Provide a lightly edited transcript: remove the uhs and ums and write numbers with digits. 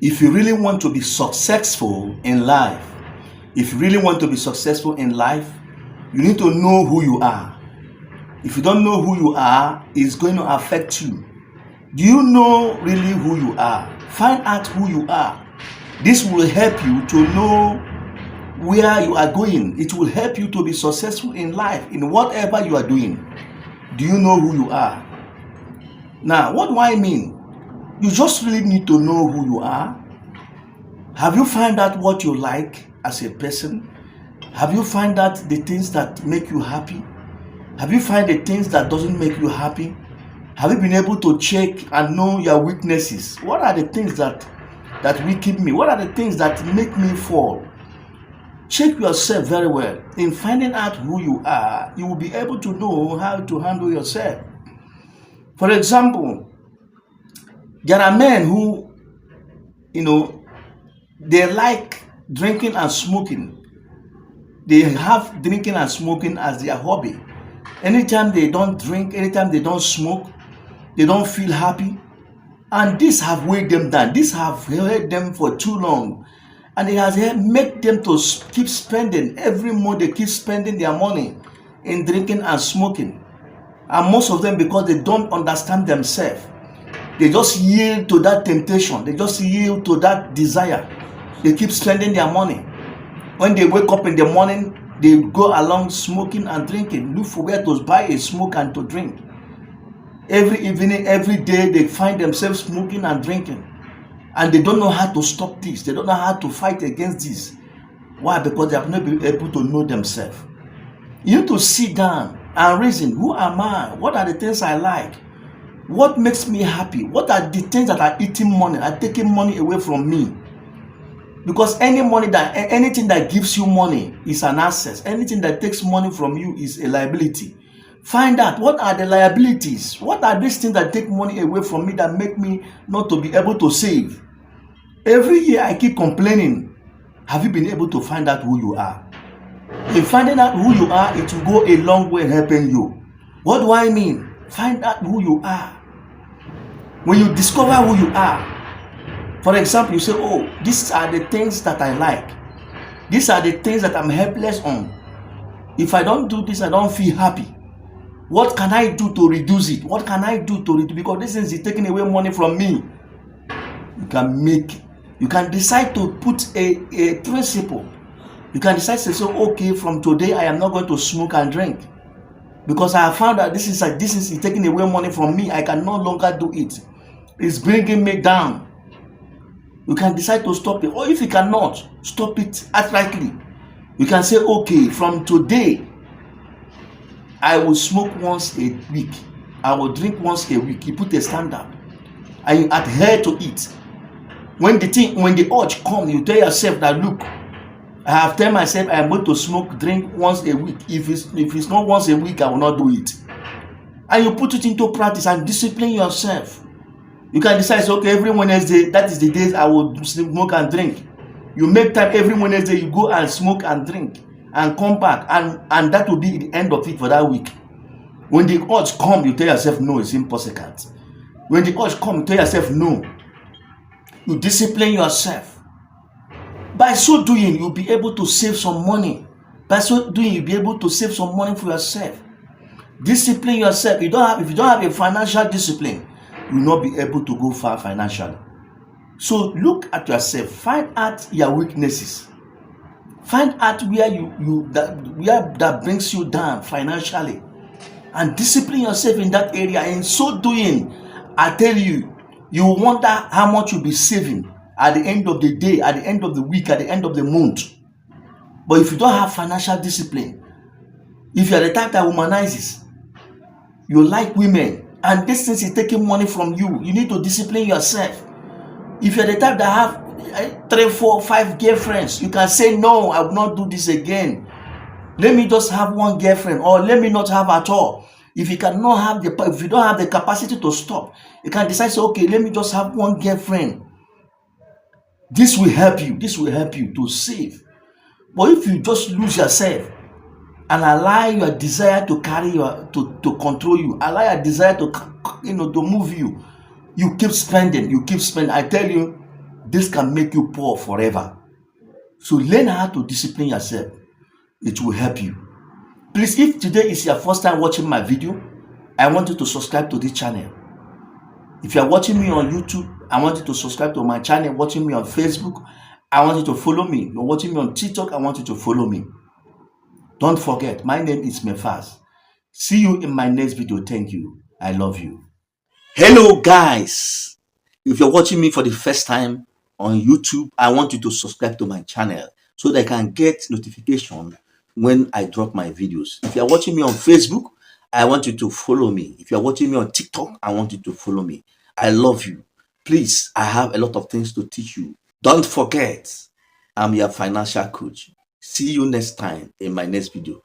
If you really want to be successful in life, you need to know who you are. If you don't know who you are, it's going to affect you. Do you know really who you are? Find out who you are. This will help you to know where you are going. It will help you to be successful in life, in whatever you are doing. Do you know who you are? Now, what do I mean? You just really need to know who you are. Have you found out what you like as a person? Have you found out the things that make you happy? Have you found the things that doesn't make you happy? Have you been able to check and know your weaknesses? What are the things that weaken me? What are the things that make me fall? Check yourself very well. In finding out who you are, you will be able to know how to handle yourself. For example, there are men who, they like drinking and smoking. They have drinking and smoking as their hobby. Anytime they don't drink, anytime they don't smoke, they don't feel happy. And this have weighed them down. This have held them for too long. And it has made them to keep spending. Every month they keep spending their money in drinking and smoking. And most of them, because they don't understand themselves, they just yield to that temptation. They just yield to that desire. They keep spending their money. When they wake up in the morning, they go along smoking and drinking. Look for where to buy a smoke and to drink. Every evening, every day, they find themselves smoking and drinking. And they don't know how to stop this. They don't know how to fight against this. Why? Because they have not been able to know themselves. You need to sit down and reason. Who am I? What are the things I like? What makes me happy? What are the things that are eating money, are taking money away from me? Because anything that gives you money is an asset. Anything that takes money from you is a liability. Find out what are the liabilities. What are these things that take money away from me that make me not to be able to save? Every year I keep complaining. Have you been able to find out who you are? In finding out who you are, it will go a long way in helping you. What do I mean? Find out who you are. When you discover who you are, for example, you say, oh, these are the things that I like. These are the things that I'm helpless on. If I don't do this, I don't feel happy. What can I do to reduce it? What can I do to reduce? Because this is taking away money from me. You can decide to put a principle. You can decide to say, okay, from today I am not going to smoke and drink. Because I have found that this is taking away money from me. I can no longer do it. It's bringing me down. You can decide to stop it. Or if you cannot, stop it outrightly. You can say, okay, from today, I will smoke once a week. I will drink once a week. You put a standard. And you adhere to it. When the urge comes, you tell yourself that, look, I have told myself I am going to smoke, drink once a week. If it's not once a week, I will not do it. And you put it into practice and discipline yourself. You can decide, okay, every Wednesday, that is the days I will smoke and drink. You make time every Wednesday, you go and smoke and drink and come back, and that will be the end of it for that week. When the urge comes, you tell yourself, no, it's impossible. When the urge comes, you tell yourself, no. You discipline yourself. By so doing, you'll be able to save some money. By so doing, you'll be able to save some money for yourself. Discipline yourself. If you don't have a financial discipline, you will not be able to go far financially. So look at yourself. Find out your weaknesses. Find out where that brings you down financially, and discipline yourself in that area. In so doing, I tell you, you wonder how much you'll be saving at the end of the day, at the end of the week, at the end of the month. But if you don't have financial discipline, if you are the type that womanizes, you like women, and this thing is taking money from you, you need to discipline yourself. If you are the type that have 3, 4, 5 girlfriends, you can say, no, I will not do this again. Let me just have one girlfriend, or let me not have at all. If you don't have the capacity to stop, you can decide, say, okay, let me just have one girlfriend. This will help you. This will help you to save. But if you just lose yourself and allow your desire to carry to control you, allow your desire to move you, you keep spending. I tell you, This can make you poor forever. So learn how to discipline yourself. It will help you. Please, if today is your first time watching my video, I want you to subscribe to this channel. If you are watching me on YouTube, I want you to subscribe to my channel. Watching me on Facebook, I want you to follow me. You're watching me on TikTok, I want you to follow me. Don't forget, my name is Mefas. See you in my next video. Thank you. I love you. Hello, guys. If you're watching me for the first time on YouTube, I want you to subscribe to my channel so that I can get notification when I drop my videos. If you're watching me on Facebook, I want you to follow me. If you're watching me on TikTok, I want you to follow me. I love you. Please, I have a lot of things to teach you. Don't forget, I'm your financial coach. See you next time in my next video.